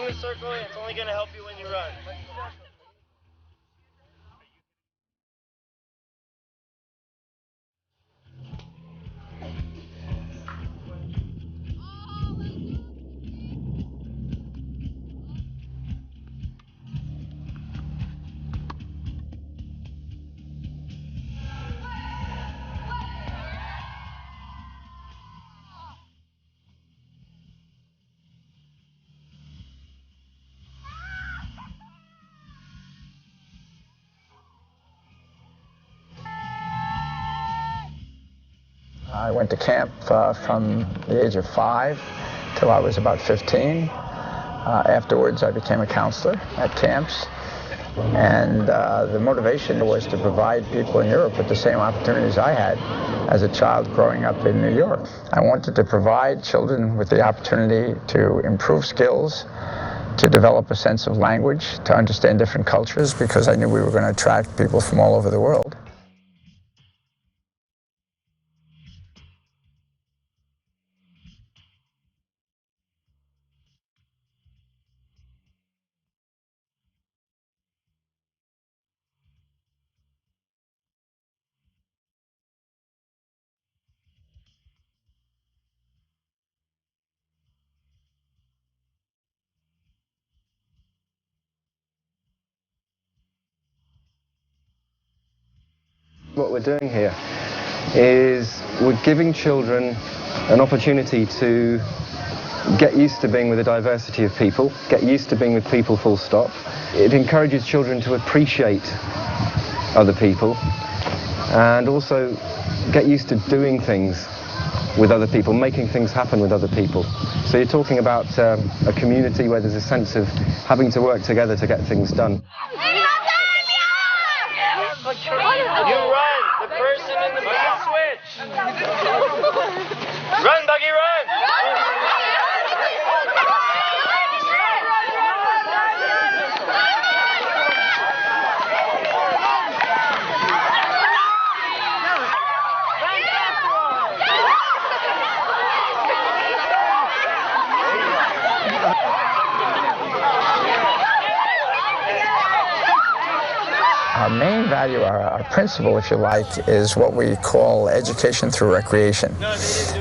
the circle, and it's only going to help you when you run. I went to camp from the age of 5 till I was about 15. Afterwards, I became a counselor at camps. And the motivation was to provide people in Europe with the same opportunities I had as a child growing up in New York. I wanted to provide children with the opportunity to improve skills, to develop a sense of language, to understand different cultures, because I knew we were going to attract people from all over the world. What we're doing here is we're giving children an opportunity to get used to being with a diversity of people, get used to being with people full stop. It encourages children to appreciate other people and also get used to doing things with other people, making things happen with other people. So you're talking about a community where there's a sense of having to work together to get things done. You run! The person in the blue switch! Run, Buggy, run! Our main value, our principle, if you like, is what we call education through recreation.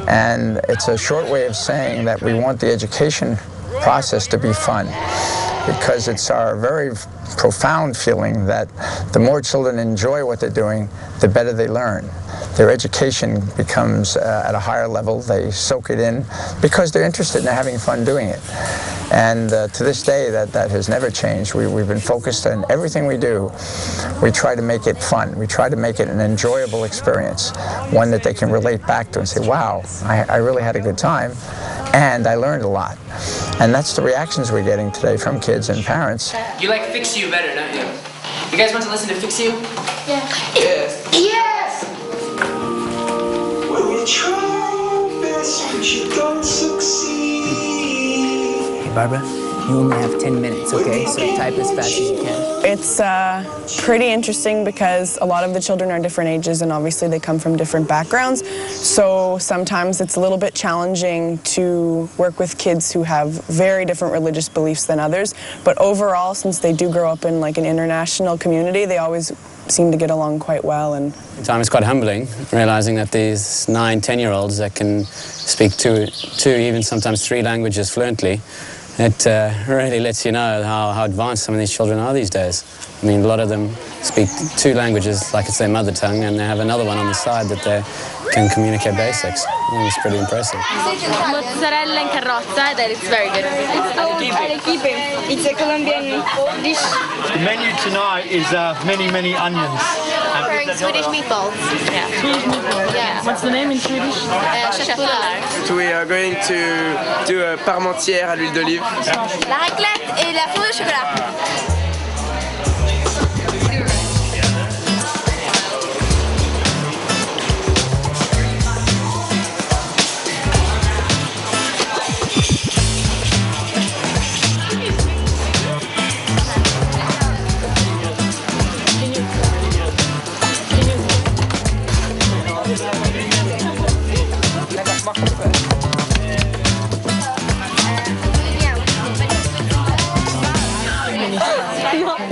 And it's a short way of saying that we want the education process to be fun, because it's our very profound feeling that the more children enjoy what they're doing, the better they learn. Their education becomes at a higher level. They soak it in because they're interested in having fun doing it. And to this day, that has never changed. We've been focused on everything we do. We try to make it fun. We try to make it an enjoyable experience, one that they can relate back to and say, wow, I really had a good time, and I learned a lot. And that's the reactions we're getting today from kids and parents. You like Fix You better, don't you? You guys want to listen to Fix You? Yeah. Yes. Yes! Well, we try our best, but you don't succeed. Hey, Barbara, you only have 10 minutes, okay? So type as fast as you can. It's pretty interesting because a lot of the children are different ages and obviously they come from different backgrounds. So sometimes it's a little bit challenging to work with kids who have very different religious beliefs than others. But overall, since they do grow up in like an international community, they always seem to get along quite well. And sometimes it's quite humbling, realizing that these 9, 10-year-olds that can speak two, even sometimes 3 languages fluently, it really lets you know how advanced some of these children are these days. I mean, a lot of them speak 2 languages like it's their mother tongue, and they have another one on the side that they can communicate basics. I think it's pretty impressive. Mozzarella in carrozza, that it's very good. It's a Colombian dish. The menu tonight is many, many onions. Swedish meatballs. Yeah. Swedish meatballs. Yeah. what's the name in Swedish? Chef Polar. We are going to do a parmentière à l'huile d'olive. La raclette et la fondue au chocolat.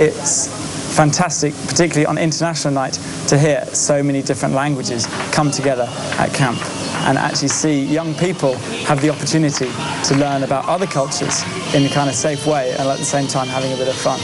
it's fantastic, particularly on International Night, to hear so many different languages come together at camp and actually see young people have the opportunity to learn about other cultures in a kind of safe way and at the same time having a bit of fun.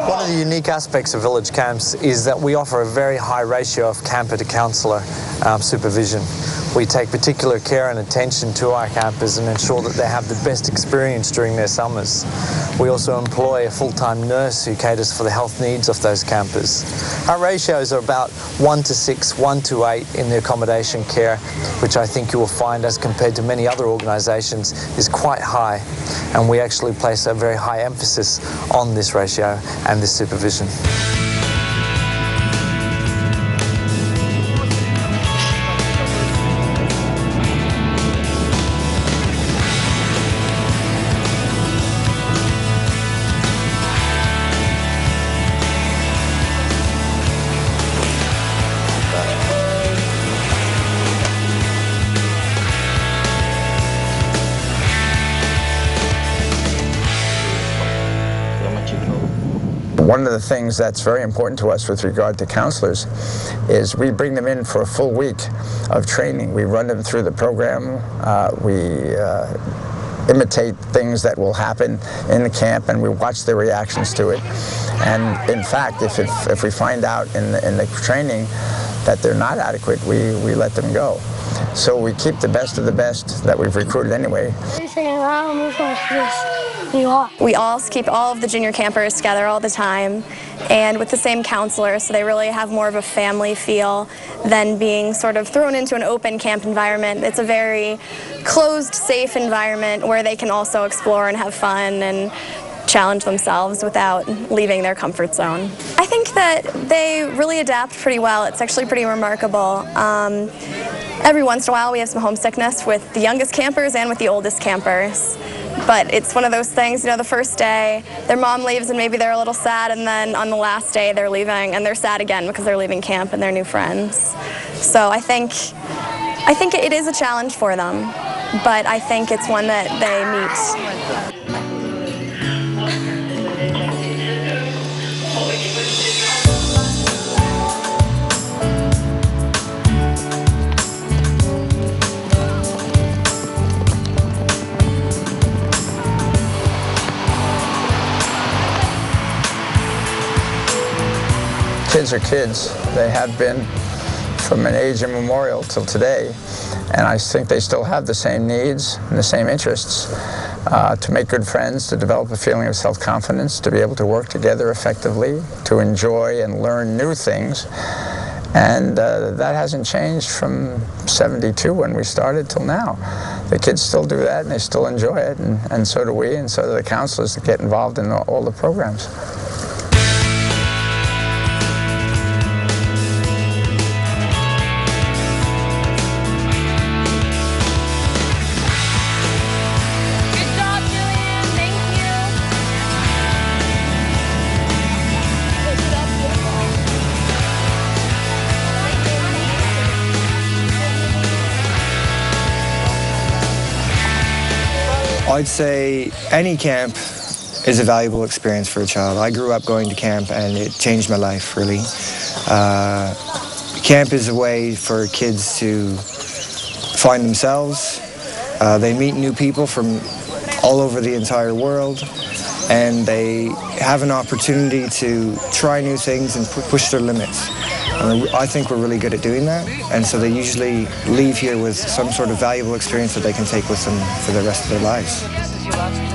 One of the unique aspects of village camps is that we offer a very high ratio of camper to counsellor supervision. We take particular care and attention to our campers and ensure that they have the best experience during their summers. We also employ a full-time nurse who caters for the health needs of those campers. Our ratios are about 1 to 6, 1 to 8 in the accommodation care, which I think you will find, as compared to many other organisations, is quite high. And we actually place a very high emphasis on this ratio and this supervision. One of the things that's very important to us with regard to counselors is we bring them in for a full week of training. We run them through the program. We imitate things that will happen in the camp, and we watch their reactions to it. And in fact, if we find out in the training that they're not adequate, we let them go. So we keep the best of the best that we've recruited anyway. We all keep all of the junior campers together all the time and with the same counselor, so they really have more of a family feel than being sort of thrown into an open camp environment. It's a very closed, safe environment where they can also explore and have fun and challenge themselves without leaving their comfort zone. I think that they really adapt pretty well. It's actually pretty remarkable. Every once in a while we have some homesickness with the youngest campers and with the oldest campers. But it's one of those things, you know, the first day their mom leaves and maybe they're a little sad, and then on the last day they're leaving and they're sad again because they're leaving camp and their new friends. So I think it is a challenge for them, but I think it's one that they meet. Kids are kids. They have been from an age immemorial till today, and I think they still have the same needs and the same interests to make good friends, to develop a feeling of self-confidence, to be able to work together effectively, to enjoy and learn new things. And that hasn't changed from '72 when we started till now. The kids still do that and they still enjoy it, and so do we, and so do the counselors that get involved in all the programs. I'd say any camp is a valuable experience for a child. I grew up going to camp and it changed my life, really. Camp is a way for kids to find themselves. They meet new people from all over the entire world, and they have an opportunity to try new things and push their limits. And I think we're really good at doing that, and so they usually leave here with some sort of valuable experience that they can take with them for the rest of their lives.